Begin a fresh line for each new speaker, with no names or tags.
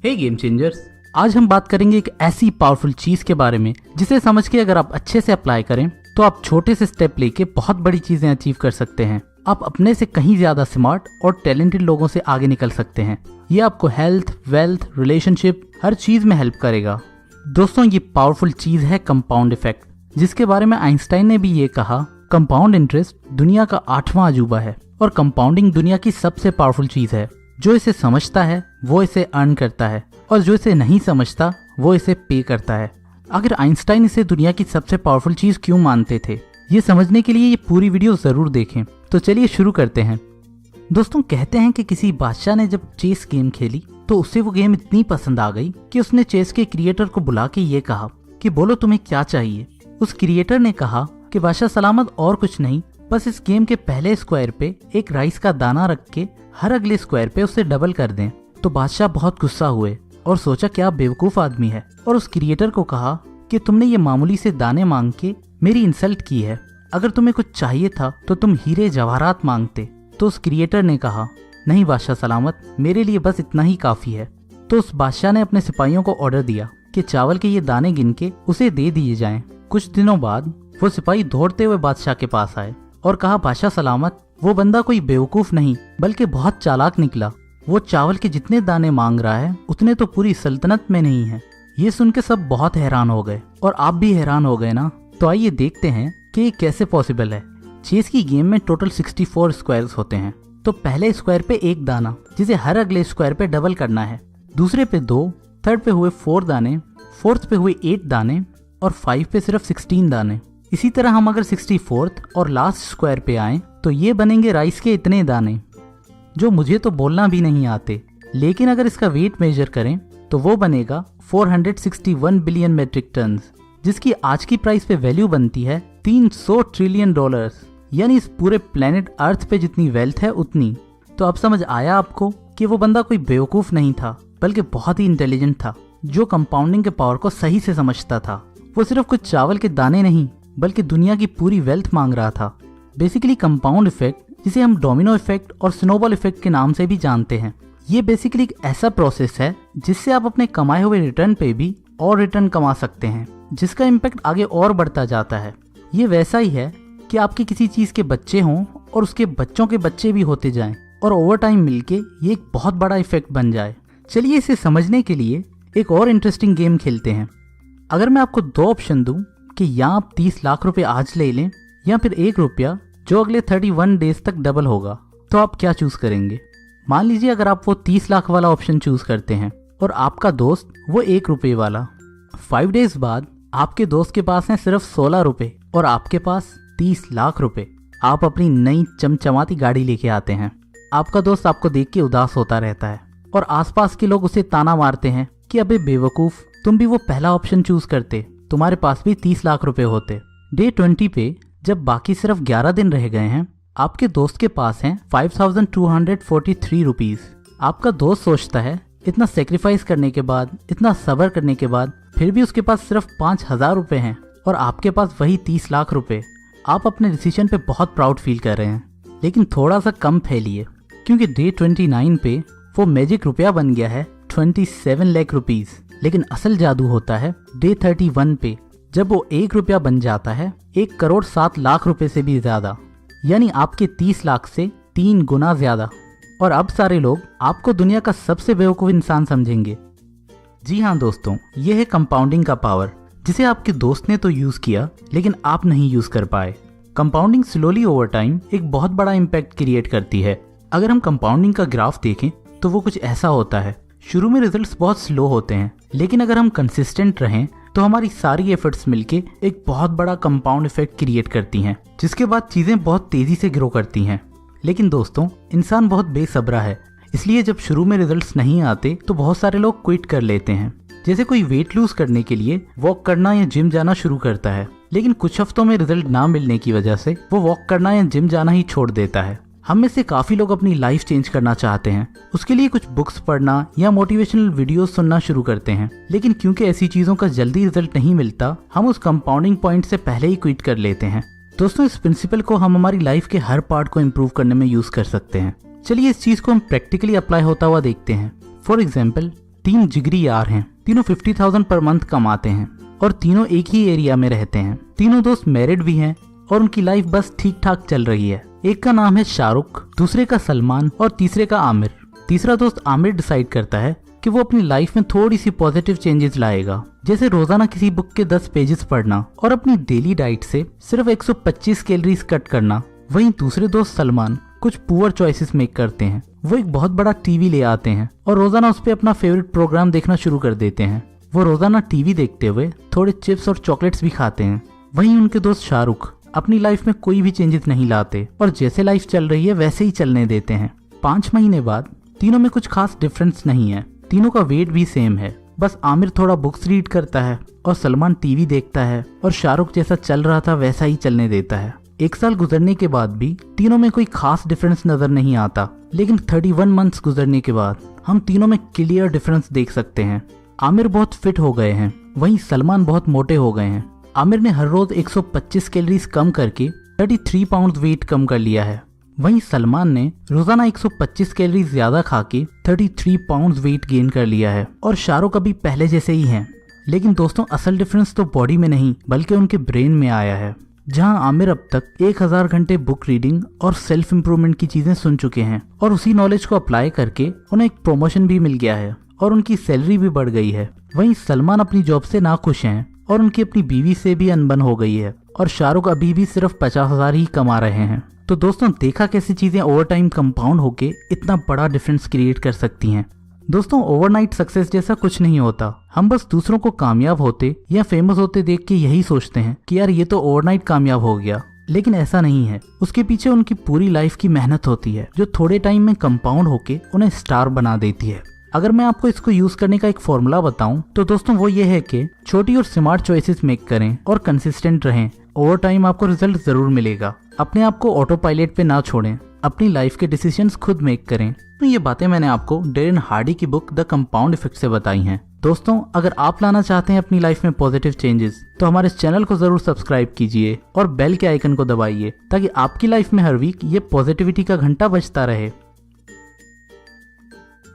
हे game changers, आज हम बात करेंगे एक ऐसी पावरफुल चीज के बारे में जिसे समझ के अगर आप अच्छे से अप्लाई करें तो आप छोटे से स्टेप लेके बहुत बड़ी चीजें अचीव कर सकते हैं। आप अपने से कहीं ज्यादा स्मार्ट और टैलेंटेड लोगों से आगे निकल सकते हैं। ये आपको हेल्थ, वेल्थ, रिलेशनशिप हर चीज में हेल्प करेगा। दोस्तों, ये पावरफुल चीज है कंपाउंड इफेक्ट, जिसके बारे में आइंस्टाइन ने भी ये कहा, कंपाउंड इंटरेस्ट दुनिया का 8वां अजूबा है और कंपाउंडिंग दुनिया की सबसे पावरफुल चीज है। जो इसे समझता है वो इसे अर्न करता है और जो इसे नहीं समझता वो इसे पे करता है। आखिर आइंस्टाइन इसे दुनिया की सबसे पावरफुल चीज क्यों मानते थे, ये समझने के लिए ये पूरी वीडियो जरूर देखें। तो चलिए शुरू करते हैं। दोस्तों, कहते हैं कि किसी बादशाह ने जब चेस गेम खेली तो उसे वो गेम इतनी पसंद आ गई कि उसने चेस के क्रिएटर को बुला के ये कहा कि बोलो तुम्हें क्या चाहिए। उस क्रिएटर ने कहा कि बादशाह सलामत, और कुछ नहीं, बस इस गेम के पहले स्क्वायर पे एक राइस का दाना रख के हर अगले स्क्वायर पे उसे डबल कर दें। तो बादशाह बहुत गुस्सा हुए और सोचा क्या बेवकूफ आदमी है, और उस क्रिएटर को कहा कि तुमने ये मामूली से दाने मांग के मेरी इंसल्ट की है। अगर तुम्हें कुछ चाहिए था तो तुम हीरे जवाहरात मांगते। तो उस क्रिएटर ने कहा, नहीं बादशाह सलामत, मेरे लिए बस इतना ही काफी है। तो उस बादशाह ने अपने सिपाहियों को ऑर्डर दिया कि चावल के ये दाने गिन के उसे दे दिए जाएं। कुछ दिनों बाद वो सिपाही दौड़ते हुए बादशाह के पास आए और कहा, बादशाह सलामत, वो बंदा कोई बेवकूफ नहीं बल्कि बहुत चालाक निकला। वो चावल के जितने दाने मांग रहा है उतने तो पूरी सल्तनत में नहीं है। ये सुन के सब बहुत हैरान हो गए और आप भी हैरान हो गए ना। तो आइए देखते हैं कि ये कैसे पॉसिबल है। चेस की गेम में टोटल 64 स्क्वायर्स होते हैं। तो पहले स्क्वायर पे एक दाना जिसे हर अगले स्क्वायर पे डबल करना है, दूसरे पे 2, थर्ड पे हुए 4 दाने, फोर्थ पे हुए 8 दाने और 5 पे सिर्फ 16 दाने। इसी तरह हम अगर 64th और लास्ट स्क्वायर पे आए तो ये बनेंगे राइस के इतने दाने, जो मुझे तो बोलना भी नहीं आते। लेकिन अगर इसका वेट मेजर करें तो वो बनेगा 461 बिलियन मेट्रिक टन, जिसकी आज की प्राइस पे वैल्यू बनती है $300 ट्रिलियन। यानी इस पूरे प्लेनेट अर्थ पे जितनी वेल्थ है उतनी। तो अब समझ आया आपको कि वो बंदा कोई बेवकूफ नहीं था बल्कि बहुत ही इंटेलिजेंट था, जो कंपाउंडिंग के पावर को सही से समझता था। वो सिर्फ कुछ चावल के दाने नहीं बल्कि दुनिया की पूरी वेल्थ मांग रहा था। बेसिकली कंपाउंड इफेक्ट, जिसे हम डोमिनो इफेक्ट और स्नोबॉल इफेक्ट के नाम से भी जानते हैं, ये बेसिकली एक ऐसा प्रोसेस है जिससे आप अपने कमाए हुए रिटर्न पे भी और रिटर्न कमा सकते हैं, जिसका इम्पैक्ट आगे और बढ़ता जाता है। ये वैसा ही है कि आपके किसी चीज के बच्चे हों और उसके बच्चों के बच्चे भी होते जाएं और ओवर टाइम मिलके ये एक बहुत बड़ा इफेक्ट बन जाए। चलिए इसे समझने के लिए एक और इंटरेस्टिंग गेम खेलते हैं। अगर मैं आपको 2 ऑप्शन दूं कि या आप 30 लाख रुपए आज ले लें या फिर 1 रुपया जो अगले 31 डेज तक डबल होगा, तो आप क्या चूज करेंगे? मान लीजिए अगर आप वो 30 लाख वाला ऑप्शन चूज करते हैं और आपका दोस्त वो 1 रुपये वाला। 5 डेज बाद आपके दोस्त के पास है सिर्फ 16 रुपए और आपके पास 30 लाख रुपए। आप अपनी नई चमचमाती गाड़ी लेके आते हैं। आपका दोस्त आपको देख के उदास होता रहता है और आसपास के लोग उसे ताना मारते हैं कि अबे बेवकूफ, तुम भी वो पहला ऑप्शन चूज करते, तुम्हारे पास भी 30 लाख रुपए होते। डे 20 पे जब बाकी सिर्फ 11 दिन रह गए हैं, आपके दोस्त के पास हैं 5243 रुपीज। आपका दोस्त सोचता है इतना सेक्रीफाइस करने के बाद, इतना सब्र करने के बाद फिर भी उसके पास सिर्फ 5000 रुपए हैं और आपके पास वही 30 लाख रुपए। आप अपने डिसीजन पे बहुत प्राउड फील कर रहे हैं, लेकिन थोड़ा सा कम फैलिए, क्योंकि डे 29 पे वो मैजिक रुपया बन गया है 27 लाख रुपीज। लेकिन असल जादू होता है डे 31 पे, जब वो 1 रुपया बन जाता है 1,07,00,000 रुपए से भी ज्यादा, यानी आपके 30 लाख से 3 गुना ज्यादा। और अब सारे लोग आपको दुनिया का सबसे बेवकूफ इंसान समझेंगे। जी हाँ दोस्तों, ये है कंपाउंडिंग का पावर, जिसे आपके दोस्त ने तो यूज किया लेकिन आप नहीं यूज कर पाए। कंपाउंडिंग स्लोली ओवर टाइम एक बहुत बड़ा इम्पैक्ट क्रिएट करती है। अगर हम कंपाउंडिंग का ग्राफ देखें तो वो कुछ ऐसा होता है। शुरू में रिजल्ट्स बहुत स्लो होते हैं, लेकिन अगर हम कंसिस्टेंट रहें तो हमारी सारी एफर्ट्स मिलके एक बहुत बड़ा कंपाउंड इफेक्ट क्रिएट करती हैं, जिसके बाद चीजें बहुत तेजी से ग्रो करती हैं। लेकिन दोस्तों, इंसान बहुत बेसब्रा है, इसलिए जब शुरू में रिजल्ट्स नहीं आते तो बहुत सारे लोग क्विट कर लेते हैं। जैसे कोई वेट लूज करने के लिए वॉक करना या जिम जाना शुरू करता है, लेकिन कुछ हफ्तों में रिजल्ट ना मिलने की वजह से वो वॉक करना या जिम जाना ही छोड़ देता है। हम में से काफी लोग अपनी लाइफ चेंज करना चाहते हैं, उसके लिए कुछ बुक्स पढ़ना या मोटिवेशनल वीडियोस सुनना शुरू करते हैं, लेकिन क्योंकि ऐसी चीजों का जल्दी रिजल्ट नहीं मिलता, हम उस कंपाउंडिंग पॉइंट से पहले ही क्विट कर लेते हैं। दोस्तों, इस प्रिंसिपल को हम हमारी लाइफ के हर पार्ट को इम्प्रूव करने में यूज कर सकते हैं। चलिए इस चीज को हम प्रैक्टिकली अप्लाई होता हुआ देखते हैं। फॉर एग्जाम्पल, 3 जिगरी यार हैं। तीनों 50,000 पर मंथ कमाते हैं और तीनों एक ही एरिया में रहते हैं। तीनों दोस्त मैरिड भी हैं और उनकी लाइफ बस ठीक ठाक चल रही है। एक का नाम है शाहरुख, दूसरे का सलमान और तीसरे का आमिर। तीसरा दोस्त आमिर डिसाइड करता है कि वो अपनी लाइफ में थोड़ी सी पॉजिटिव चेंजेस लाएगा, जैसे रोजाना किसी बुक के 10 पेजेस पढ़ना और अपनी डेली डाइट से सिर्फ 125 कैलोरीज कट करना। वहीं दूसरे दोस्त सलमान कुछ पुअर चॉइसेस मेक करते हैं। वो एक बहुत बड़ा टीवी ले आते हैं और रोजाना उस पे अपना फेवरेट प्रोग्राम देखना शुरू कर देते हैं। वो रोजाना टीवी देखते हुए थोड़े चिप्स और चॉकलेट्स भी खाते हैं। वहीं उनके दोस्त शाहरुख अपनी लाइफ में कोई भी चेंजेस नहीं लाते और जैसे लाइफ चल रही है वैसे ही चलने देते हैं। 5 महीने बाद तीनों में कुछ खास डिफरेंस नहीं है। तीनों का वेट भी सेम है, बस आमिर थोड़ा बुक्स रीड करता है और सलमान टीवी देखता है और शाहरुख जैसा चल रहा था वैसा ही चलने देता है। 1 साल गुजरने के बाद भी तीनों में कोई खास डिफरेंस नजर नहीं आता, लेकिन 31 मंथ्स गुजरने के बाद हम तीनों में क्लियर डिफरेंस देख सकते हैं। आमिर बहुत फिट हो गए हैं, वहीं सलमान बहुत मोटे हो गए हैं। आमिर ने हर रोज 125 कैलोरीज कम करके 33 पाउंड वेट कम कर लिया है। वहीं सलमान ने रोजाना 125 कैलोरीज ज्यादा खा के 33 पाउंड वेट गेन कर लिया है और शाहरुख अभी पहले जैसे ही हैं। लेकिन दोस्तों असल डिफरेंस तो बॉडी में नहीं बल्कि उनके ब्रेन में आया है, जहां आमिर अब तक 1000 घंटे बुक रीडिंग और सेल्फ इम्प्रूवमेंट की चीजें सुन चुके हैं और उसी नॉलेज को अप्लाई करके उन्हें एक प्रमोशन भी मिल गया है और उनकी सैलरी भी बढ़ गई है। वहीं सलमान अपनी जॉब से नाखुश हैं और उनकी अपनी बीवी से भी अनबन हो गई है और शाहरुख अभी भी सिर्फ 50,000 ही कमा रहे हैं। तो दोस्तों देखा कैसी चीजें ओवर टाइम कंपाउंड होके इतना बड़ा डिफरेंस क्रिएट कर सकती हैं। दोस्तों ओवरनाइट सक्सेस जैसा कुछ नहीं होता। हम बस दूसरों को कामयाब होते या फेमस होते देख के यही सोचते हैं कि यार ये तो ओवरनाइट कामयाब हो गया, लेकिन ऐसा नहीं है। उसके पीछे उनकी पूरी लाइफ की मेहनत होती है जो थोड़े टाइम में कंपाउंड होके उन्हें स्टार बना देती है। अगर मैं आपको इसको यूज करने का एक फॉर्मूला बताऊं तो दोस्तों वो ये है कि छोटी और स्मार्ट चॉइसेस मेक करें और कंसिस्टेंट रहें। ओवर टाइम आपको रिजल्ट जरूर मिलेगा। अपने आप को ऑटो पायलट पे ना छोड़ें, अपनी लाइफ के डिसीजंस खुद मेक करें। तो ये बातें मैंने आपको डेरेन हार्डी की बुक द कंपाउंड इफेक्ट से बताई हैं। दोस्तों अगर आप लाना चाहते हैं अपनी लाइफ में पॉजिटिव चेंजेस तो हमारे चैनल को जरूर सब्सक्राइब कीजिए और बेल के आइकन को दबाइए ताकि आपकी लाइफ में हर वीक ये पॉजिटिविटी का घंटा बजता रहे।